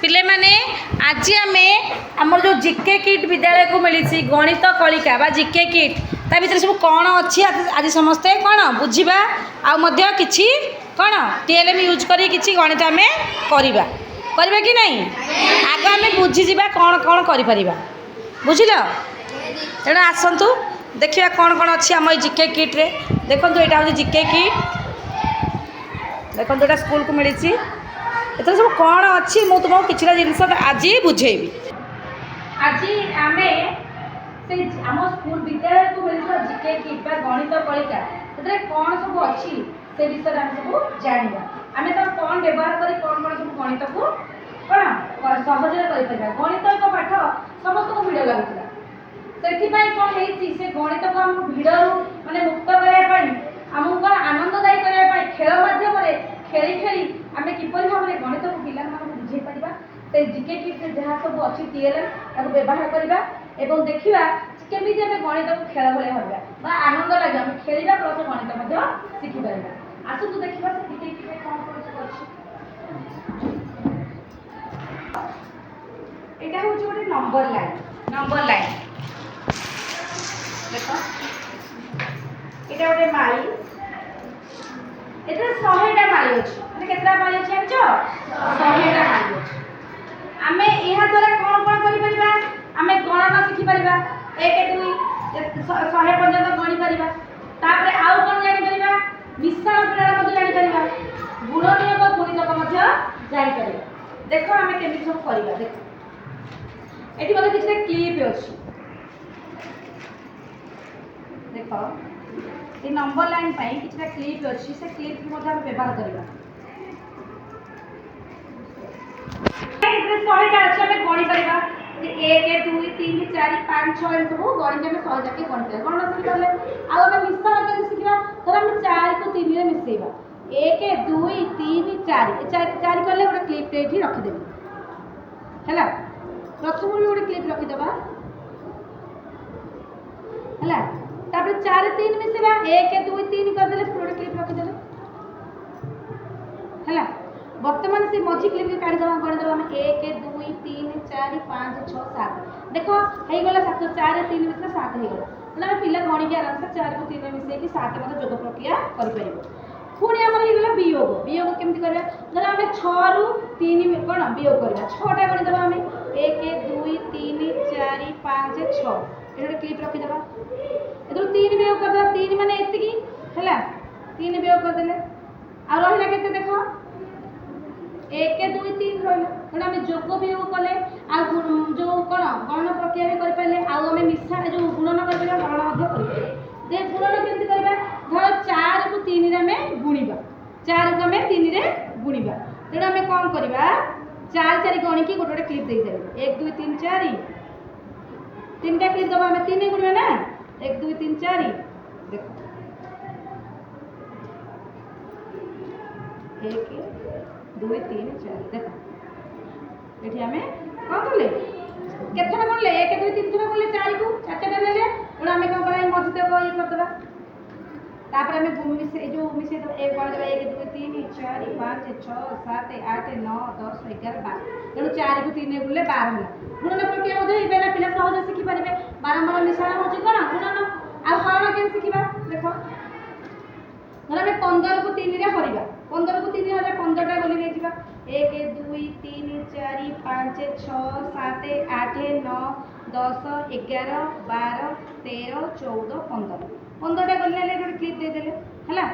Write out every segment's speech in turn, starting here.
पिले माने आज आम आमर जो जिके किट विद्यालय को मिली गणित कलिका बा जिके किट ता भीतर सब कौन अच्छी आज समस्ते कौन बुझा कि कौन टीएलएम यूज करी किसी गणित आम करवा कि नहीं आग आम बुझीजा कौन कौन कर बुझल तेणु आसतु देखा कौन कौन अच्छी आम जिके किट रे देखो यहाँ हूँ जिके किट देखो यहाँ स्कूल को मिली एथर सब कौन अच्छी मुझे तुमको किसी जिन आज बुझेबी आज आम आम स्कूल विद्यालय को मिलता जिके किट गणित कलिका से कौन सब अच्छी से विषय आम सब जाना आम तो कौन व्यवहार कर कौन कौन सब गणित को कौन सहज गणित एक पाठ समस्त को भिड़ लगुला से कौन से गणित को आम भिड़ मानने मुक्त करने आमको कौन आनंददायी करने खेल मध्यम खेली खेली आम किपर भाव में गणित को पिला बुझे पार से जिके किट जहाँ सब अच्छी टीएलएम व्यवहार करवा एवं देखा केमी आम गणित को खेल भाया भावा आनंद लगे आम खेलना प्लस गणित शिखिपार आसतु देखा से जिके किट कौन कौन सब अच्छी यहाँ हूँ गोटे नंबर लाइन देख यहाँ गोटे मारी एथर 100टा मारी अच्छी मैंने केतटा मारी अच्छी जानच 100टा मारी अच्छी आम यहाँ द्वारा कौन कौन कर आम गणना शिखिपार 1 2 100 पर्यटन गणिपार तापर आउ कौन जापर मिश्रण क्रिया जापर गुण नियम गुणितक जापर देख आम केमी सब करवा देख ये मतलब किसी क्लिप अच्छी देख ये नंबर लाइन किसी क्लिप अच्छी से क्लिप को व्यवहार करवा 100टा अच्छे आम गणी पार 1 2 3 4 5 6 सब गणित में 100 जाके गणित गणना शिखिले आम मिश्रण के शिखा धर आम 4 को 3 में मिसेबा 1 2 3 4 4 कले गोटे क्लिप ये रखिदेवी है प्रथम गोटे क्लिप रखिदेबा है तापर 4 3 मिसेबा 1 2 3 करदेले गोटे क्लिप रखिदेले है बर्तमान से मझी क्लिप के काढ़ीदेवा गणिदेवा आम 1 2 3 4 5 6 7 देख होगला 7 4 3 मिसे 7 होगला ना पिला गणिक आराम से 4 को 3 में मिसेक 7 मतलब जोग प्रक्रिया कर पुणी आम होगा वियोग केमती करवा धर आम 6 रु 3 कौन वियोग करवा 6टा गणिदेवा आम 1 2 3 4 5 6 ये क्लिप रखिदेवा ए 3 वियोग करदे 3 माने एतिकी है 3 वियोग करदे आ रहा के देख 1 2 3 रहा तेना आम जोग वियोग कले जो कौन गणना प्रक्रिया भी करें आम मिशा जो गुणन कर गणना कर गुणन केमती करवा धर 4 को 3 आम गुणा 4 को आम 3 गुणा तेणु आम कौन करवा 4 4 गणिकी गोटे गोटे क्लिप दे देवे 1 2 3 4 3टा क्लिप दबा आम 3 गुणा ना 1 2 3 4 देख 1 2 3 4 देख ये आम कौन कले केतना गणले 1 2 3 थर गणले 4 को 4टा नेले तेणु आम कौन करा मझी तक ये करदेवा तापर आम मिसे जो मिसे एक गण देवा 1 2 3 4 5 6 7 8 9 10 11 12 तेणु 4 को 3 गुणले 12 होला गुणन प्रक्रिया पिला सहज शिखिपारे बारंबार मिश्रण हो गुणन आ हरण के शिखा देख धर आम 15 को 3 हरवा 15 को 3 हर 15टा गली नहीं 1 2 3 4 5 6 7 8 9 10 11 12 13 14 15 15टा गली गोटे क्लिप देदेले है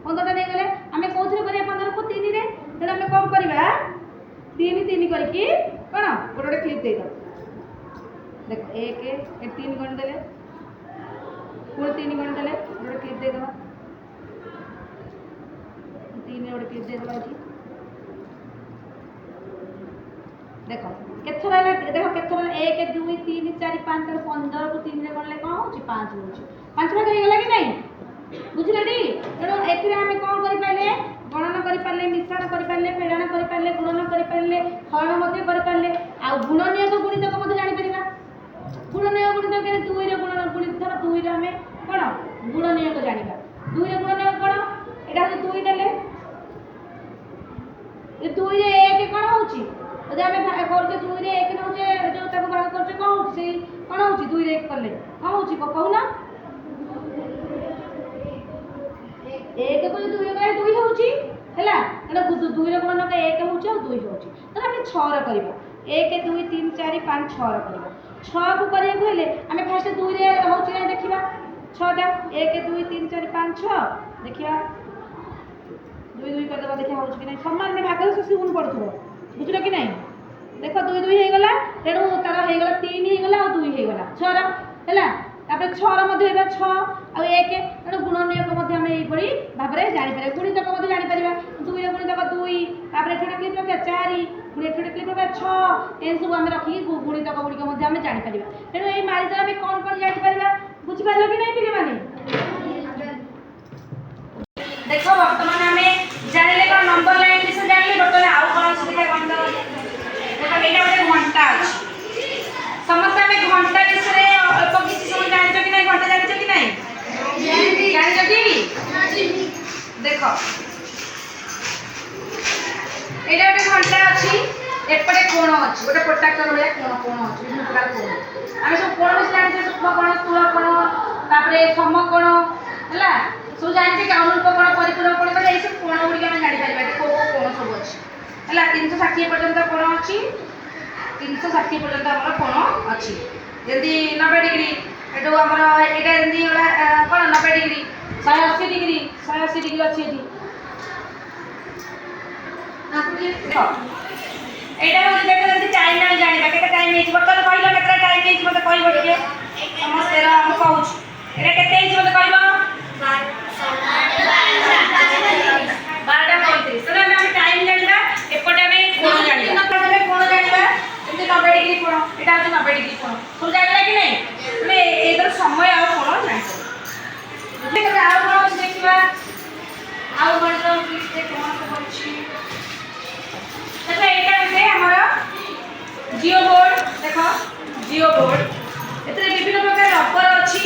15टा नहीं गले आम कौन कर 15 को 3 रे तेणु आम कौन करवा 3 3 करके कौन गोटे गोटे क्लिप देद देख 1 3 गण देले पुणी 3 गण देले गोटे क्लिप देदेवा 3 गोटे क्लिप देदेवा ये देख केथर देख केथर 1 2 3 4 5 15 को 3 रे गणले कौन हो 5 हो 5 भाग हो गला कि नहीं बुझले टी तेणु एथिरे आम कौन कर पारे गणना कर पारे मिश्रण कर पारे फेड़ाण कर पारे गुणन कर पारे हरण मध्य कर पारे आ गुण नियम गुणितक जानी पारिबा गुण नियम गुणितक के 2 रे गुणन गुणित धर 2 रे आम कौन गुण नियम जानिबा 2 रे गुण नियम कौन एटा 2 देले ये 2 रे 1 कौन होची ଯଦି ଆମେ କରୁଛେ 2 ରେ 1 ନେଉଛେ ଯେଉଁ ତାକୁ ଭାଗ କରୁଛେ କ'ଣ ହେଉଛି ସେଇ କ'ଣ ହେଉଛି 2 ରେ 1 କଲେ କ'ଣ ହେଉଛି କହୁନ 1 କୁ ଯଦି 2 ରେ 2 ହେଉଛି ହେଲା ତେଣୁ 2 ରେ ଗୁଣନ 1 ହେଉଛି ଆଉ 2 ହେଉଛି ତେଣୁ ଆମେ 6 ର କରିବା 1 2 3 4 5 6 ର କରିବା 6 କୁ କରିବାକୁ ହେଲେ ଆମେ ଫାଷ୍ଟ 2 ରେ ହେଉଛି ନା ଦେଖିବା 6ଟା 1 2 3 4 5 6 ଦେଖିବା 2 2 କରିଦେବା ଦେଖିବା ହେଉଛି କି ନାହିଁ ସମାନ ଭାଗରେ ସେ ଗୁଣ ପଡ଼ୁଥିବ ବୁଝିଲ କି ନାହିଁ देख 2 2 ହେଇଗଲା ତେଣୁ ତାର ହେଇଗଲା 3 ହେଇଗଲା ଆଉ 2 ହେଇଗଲା 6 ର ହେଲା ତାପରେ 6 ର ମଧ୍ୟ ହେବା 6 ଆଉ 1 ତେଣୁ ଗୁଣନୀୟକ ମଧ୍ୟ ଆମେ ଏଇଭଳି ଭାବରେ ଜାଣିପାରିବା ଗୁଣିତକ ମଧ୍ୟ ଜାଣିପାରିବା 2 ରେ ଗୁଣିତକ 2 ତାପରେ ଏଠି କ୍ଲିକ୍ କରିବା 4 ପୁଣି ଏଠି କ୍ଲିକ୍ କରିବା 6 ଏମିତି ସବୁ ଆମେ ରଖିକି ଗୁଣିତକ ଗୁଡ଼ିକ ମଧ୍ୟ ଆମେ ଜାଣିପାରିବା ତେଣୁ ଏଇ ମାରି ଦ୍ୱାରା ଆମେ କ'ଣ କ'ଣ ଜାଣିପାରିବା ବୁଝିପାରିଲ କି ନାହିଁ ପିଲାମାନେ ଦେଖ ବର୍ତ୍ତମାନ ଆମେ ଜାଣିଲେ କ'ଣ ନମ୍ବର ଲାଇନ୍ ବିଷୟ ଜାଣିଲେ ବର୍ତ୍ତମାନ ଆଉ କ'ଣ ସୁବିଧା କ'ଣ ଏଇଟା ଗୋଟେ ଘଣ୍ଟା ଅଛି ସମସ୍ତେ ଆମେ ଘଣ୍ଟା ବିଷୟରେ ଅଳ୍ପ କିଛି ସବୁ ଜାଣିଛ କି ନାହିଁ ଘଣ୍ଟା ଜାଣିଛ କି ନାହିଁ ଜାଣିଛ କି ଦେଖ ଏଇଟା ଗୋଟେ ଘଣ୍ଟା ଅଛି ଏପଟେ କୋଣ ଅଛି ଗୋଟେ ପ୍ରୋଟ୍ରାକ୍ଟର ଭଳିଆ କୋଣ ଅଛି ବିଭିନ୍ନ ପ୍ରକାର କୋଣ ଆମେ ସବୁ କୋଣ ବିଷୟରେ ଜାଣିଛେ ସୂକ୍ଷ୍ମ କୋଣ ସ୍ଥୂଳ କୋଣ ତାପରେ ସମକୋଣ ହେଲା ସବୁ ଜାଣିଛେ କି ଅନୁରୂପ କୋଣ ପରିପୂରକ କୋଣ ମାନେ ଏଇସବୁ କୋଣ ଗୁଡ଼ିକ ଆମେ ଜାଣିପାରିବା ଯେ କୋଉ କୋଣ ସବୁ ଅଛି ହେଲା 360 पर्यंत कोण अच्छी 360 पर्यंत आम कोण अच्छी जमी 90 डिग्री एटू आम यहाँ जमी कौन 90 डिग्री 180 डिग्री अच्छी यहाँ हूँ देख टाइम आम जाना के टाइम बर्तमान कहल के टाइम मत कह समस्त कहूँ यहाँ के मत कह 12:35 टाइम जाना एपटे कोण जाना कोण जाना जमी 90 डिग्री कोण यहाँ हूँ 90 डिग्री कोण सब जाना कि नहीं तुम ये समय आ कोण जान देखा आउ कौन सब अच्छी देखो यहाँ गोटे आमर जिओ बोर्ड देख जिओ बोर्ड ए विभिन्न प्रकार रबर अच्छी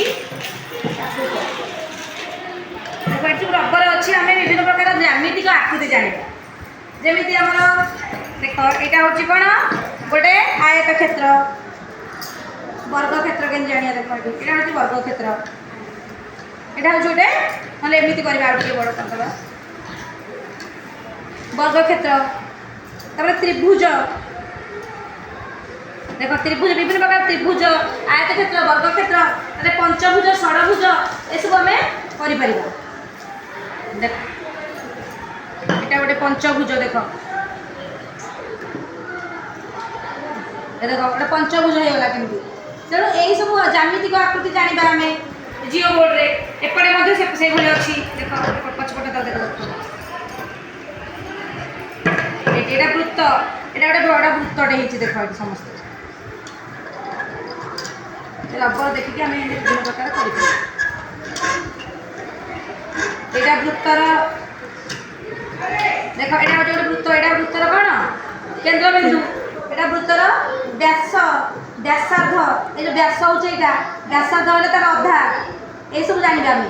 देखो ये रबर अच्छी आम विभिन्न प्रकार ज्यामितिक आकृति जाना जमी आमर देख यहाँ हूँ कौन गोटे आयत क्षेत्र वर्ग क्षेत्र के जाना देख यहाँ हूँ वर्ग क्षेत्र यहाँ हूँ गोटे ना एमती करवा बड़ करदे वर्ग क्षेत्र तापर त्रिभुज देख त्रिभुज विभिन्न प्रकार त्रिभुज आयत क्षेत्र वर्ग क्षेत्र पंचभुज षड़भुज ये सब आम कर देख यहाँ गोटे पंचभुज देख देख गोटे पंचभुज होगा केमती तेणु यही सब ज्यामितिक आकृति जानवा आम जिओ बोर्ड रे एपटे से भाई अच्छी देख पछपटे तो देख यहाँ वृत्त यहाँ गोटे बड़ा वृत्तटे होती देख ये समस्त रबर देखिए आम विभिन्न प्रकार कर वृत्तर देख यहाँ गोटे वृत्त यहाँ वृत्तर कौन केन्द्रबिंदु यहाँ वृत्तर व्यास व्यासार्ध ये जो व्यास हूँ यहाँ व्यासार्ध हेल्ले तार अधा ये सब जानवा आम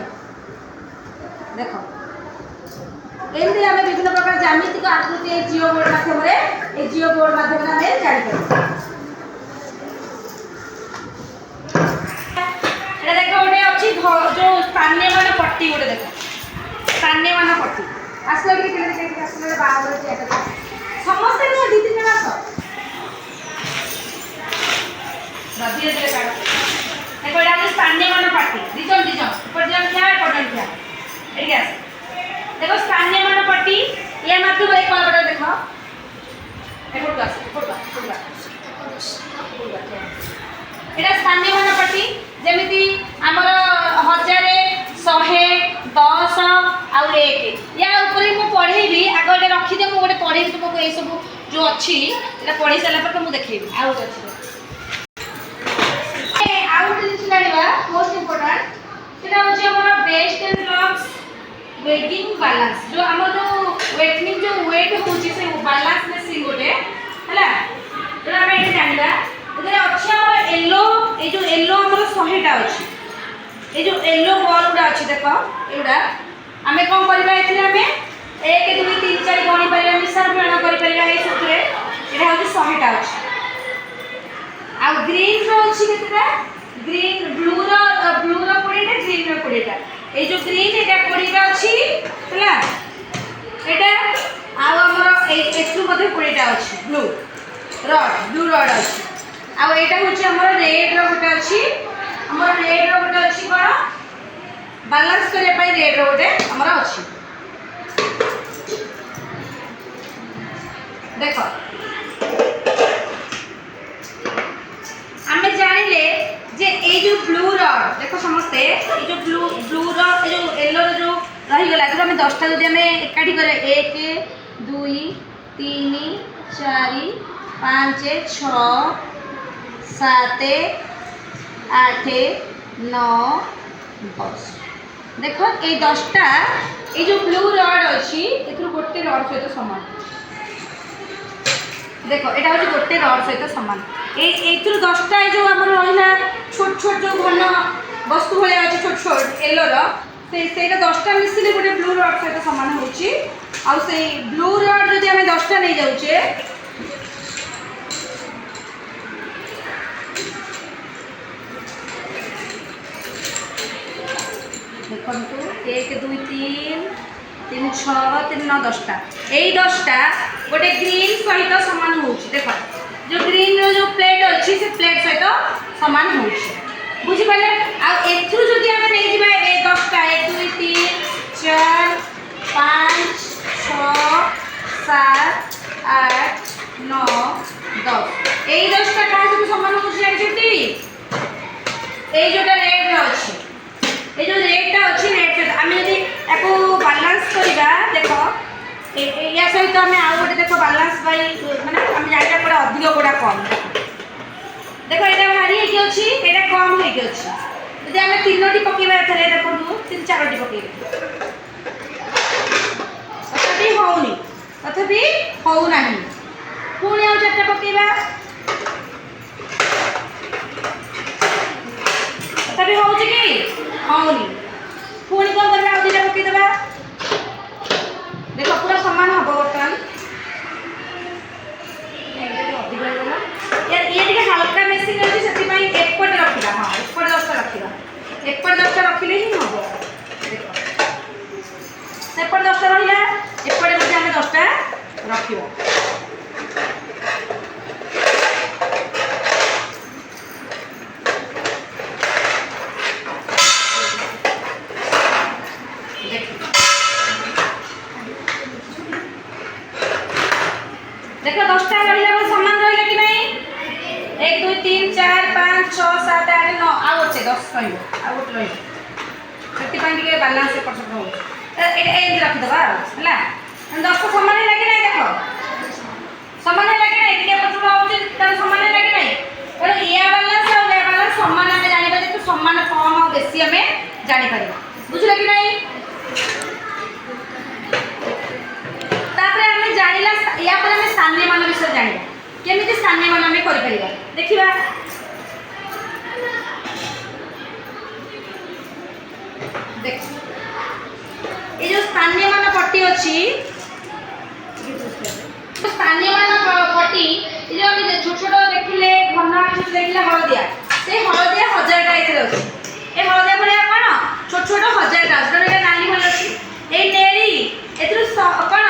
देख एमती आम विभिन्न प्रकार ज्यामितिक आकृति जिओ बोर्ड माध्यम जिओ बोर्ड माध्यम आम जापर देख गोटे अच्छी जो स्थानीयमान पट्टी गोटे देख स्थानीयमान पट्टी आसला कि आसला बाहर समस्ते नुह 2-3 जन आस धीरे धीरे काढ़ देख यहाँ स्थानीयमान पट्टी दिजन एपटे जन क्या एपटे क्या ये आस देख स्थानीयमान पट्टी या माध्यम एक कलपट देख यहाँ स्थानीयमान पट्टी जमी आमर 1000 100 10 आउ 1 या मुझे पढ़ेबी आग ये रखीदे मुझे गोटे पढ़ेबी तुमको ये सब जो अच्छी पढ़ी सारा पर मुझे देखेबी आउ अच्छी आउ गोटे जिन जाना मोस्ट इम्पोर्टाट यहाँ हूँ आम best and lux waiting balance जो आम जो वेटिंग जो वेट हूँ से बैलेंस मेसिन गोटे है तो आम ये जाना अच्छे आम येलो ये जो येलो आम 100टा अच्छी ये जो येलो बॉल गुड़ा अच्छी देख एगुड़ा आम कौन करवा 1 2 3 4 गणी पार मिश्रण मिलन कर এটা হচ্ছে 100টা আছে আর গ্রিন র আছে কেতেটা গ্রিন ব্লু র 20টা গ্রিন র 20টা এই যে গ্রিন এটা 20টা আছে ହେଲା এটা ଆଉ ଆମର ଏଠୁ ମଧ୍ୟ 20ଟା ଅଛି ବ୍ଲୁ ରଡ୍ ଅଛି ଆଉ ଏଇଟା ହଉଛି ଆମର ରେଡ୍ ର ଗୋଟେ ଅଛି ଆମର ରେଡ୍ ର ଗୋଟେ ଅଛି କ'ଣ ବାଲାନ୍ସ କରିବା ପାଇଁ ରେଡ୍ ର ଗୋଟେ ଆମର ଅଛି ଦେଖ ଆମେ ଜାଣିଲେ ଯେ ଏଇ ଯୋଉ ବ୍ଲୁ ରଡ୍ ଦେଖ ସମସ୍ତେ ଏଇ ଯୋଉ ବ୍ଲୁ ର ଏଇ ଯୋଉ ୟେଲୋ ର ଯୋଉ ରହିଗଲା ଯଦି ଆମେ 10ଟା ଯଦି ଆମେ ଏକାଠି କରିବା 1 2 3 4 5 6 7 8 9 10 देख ये 10टा ये जो ब्लू रड अच्छी गोटे रड सहित सामान देख यहाँ हूँ गोटे रड सहित सामान ये 10टा जो आम रहा छोट छोट जो घन वस्तु भाया अच्छे छोट छोट येलोर से 10टा मिसिले गोटे ब्लू रड सहित सामान हो ब्लू रड जब आम 10टा नहीं जाऊे देखु 1 2 3 3 6 3 9 10टा यही 10टा गोटे ग्रीन सहित सामान हो देख जो ग्रीन जो प्लेट अच्छी से प्लेट सहित सामान हो बुझिपारे आउ जदि आम नहीं 10टा 1 2 3 4 5 6 7 8 9 10 यही 10टा क्या सब सामान हो जानते जोटा रेड अच्छी ये जो रेडटा अच्छी रेड सहित आम जब आपको बालांस करवा देख या सहित आम आउ गोटे देख बालांस माने आम जाना कौटा अधिक कौटा कम देख यहाँ भारी अच्छी यहाँ कम होगी जब आम 3टी पकेबा एथरे देखो 3 4टी पकेबा तथापि होना पुणी आउ 4टा पकेबा तथापि हो हौनी पुणी कौन करवा आउ 2टा पकेदेबा देख पूरा सामान हम बर्तमान ये हल्का मेसीन अच्छी से एपटे रखा हाँ एपटे 10टा रखा एपटे 10टा रखिले ही हम देख सेपटे 10टा रहा एपटे आम 10टा रखा देखो 10टा रहा सामान रहा कि नहीं 1 2 3 4 5 6 7 8 9 आउ अच्छे 10 रही आउ गोटे रही बालांस एपट सब हो रखीदे है 10टा सामान है कि नहीं देख सामान है कि नहीं एपट सब सामान है कि नहीं तेणु या बालांस सामान आम जापर तो सामान कम और बेसी आम जापर बुझल कि नहीं जाना या स्थानीय मान विषय जाना केमी स्थानीय मान आम कर देखा देख ये जो स्थानीय मान पट्टी अच्छी स्थानीय मान पट्टी जो आम छोट छोट देखिले घन देखिले हलदिया से हलदिया 1000टा ये अच्छी ये हलदिया भाया कौन छोट छोट 1000टा जो नाली भाई अच्छी ये नेली ए कौन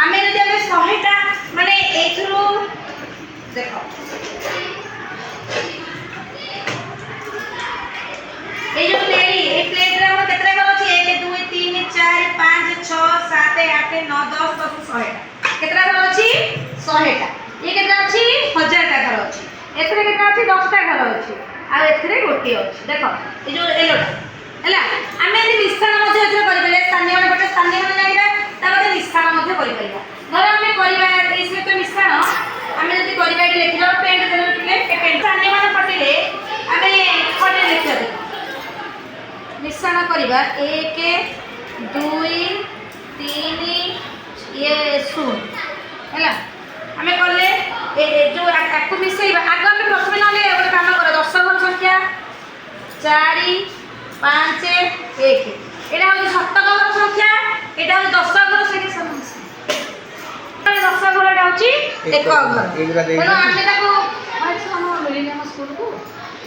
आम जब 100टा माने देख ये जो नेली ये प्लेट रे हम केतरा घर अछि 1 2 3 4 5 6 7 8 9 10 10 100टा केतरा घर अछि 100टा ये केतरा अछि 1000टा घर अछि एथरे केतरा अछि 10टा घर अछि आ एथरे गोटी अछि देख ये जो एलोटा हला आम यदि मिश्रण मध्य एथरे करि पले स्थानीय माने गोटे स्थानीय माने जाइबा तापर मिश्रण मध्य करि परिबा धर आम करवा इसमें तो मिश्रण आम जब करवा लिखी पेंट देखे पेंट स्थानीय मान पटेले आम पटे लिखा मिश्रण करवा 1 2 3 ये शून है आम कले जो आपको मिसेबा आग आम प्रथम ना गोटे कम कर 10 घर संख्या 4 5 1 यहाँ हूँ 7 घर संख्या यहाँ हूँ 10 घर संख्या ଦଶ ଘରଟା ହେଉଛି ଏକ ଘର। ତେଣୁ ଆମେ ତାକୁ ମିଳିନି ଆମ ସ୍କୁଲକୁ,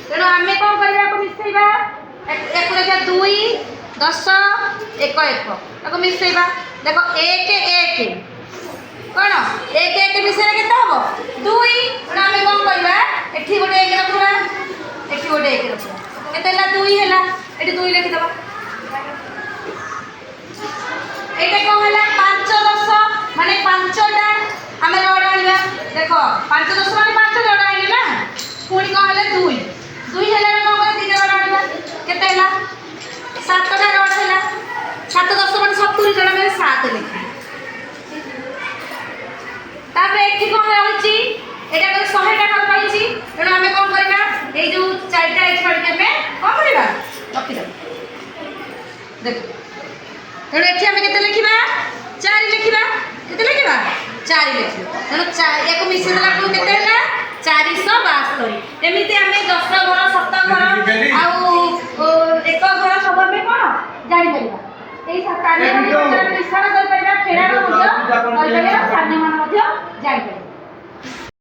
ତେଣୁ ଆମେ କ'ଣ କରିବା ଆକୁ ମିଶାଇବା। ଏକୁ ଦେଖିବା 2 10 1 1 ତାକୁ ମିଶାଇବା। ଦେଖ 1 1 କ'ଣ 1 1 ମିଶାଇଲେ କେତେ ହେବ 2। ତେଣୁ ଆମେ କ'ଣ କରିବା ଏଠି ଗୋଟେ 1 ରଖିବା, ଏଠି ଗୋଟେ 1 ରଖିବା, କେତେ ହେଲା 2 ହେଲା। ଏଠି 2 ଲେଖିଦେବା। ଏଇଟା କ'ଣ ହେଲା 5 10 ମାନେ 5ଟା ଆମେ ରଡ଼ ଆଣିବା। ଦେଖ 5 10 ମାନେ 5 ରଡ଼ ଆଣିଲେ ନା, ପୁଣି କ'ଣ ହେଲେ 2 ହେଲା କ'ଣ କରିବା 3 ରଡ଼ ଆଣିବା, କେତେ ହେଲା 7ଟା ରଡ଼ ହେଲା। 7 10 ମାନେ 70 ଜଣ ଆମେ 7 ଲେଖିବା। ତାପରେ ଏଠି କ'ଣ ରହିଛି ଏଇଟା ଗୋଟେ 100ଟା ଘର ରହିଛି। ତେଣୁ ଆମେ କ'ଣ କରିବା ଏଇ ଯେଉଁ 4ଟା ଏଠି କରିକି ଆମେ କ'ଣ କରିବା ରଖିଦେବା। ଦେଖ ତେଣୁ ଏଠି ଆମେ କେତେ ଲେଖିବା 4 ଲେଖିବା, କେତେ ଲେଖିବା 4 ଲେଖିବା। ତେଣୁ ୟାକୁ ମିଶାଇ ଦେଲା ବେଳକୁ କେତେ ହେଲା 472। ଏମିତି ଆମେ 10 ଘର 7 ଘର ଆଉ 1 ଘର ସବୁ ଆମେ କ'ଣ ଜାଣିପାରିବା। ଏଇ ମିଶ୍ରଣ କରିପାରିବା, ଫେରାଣ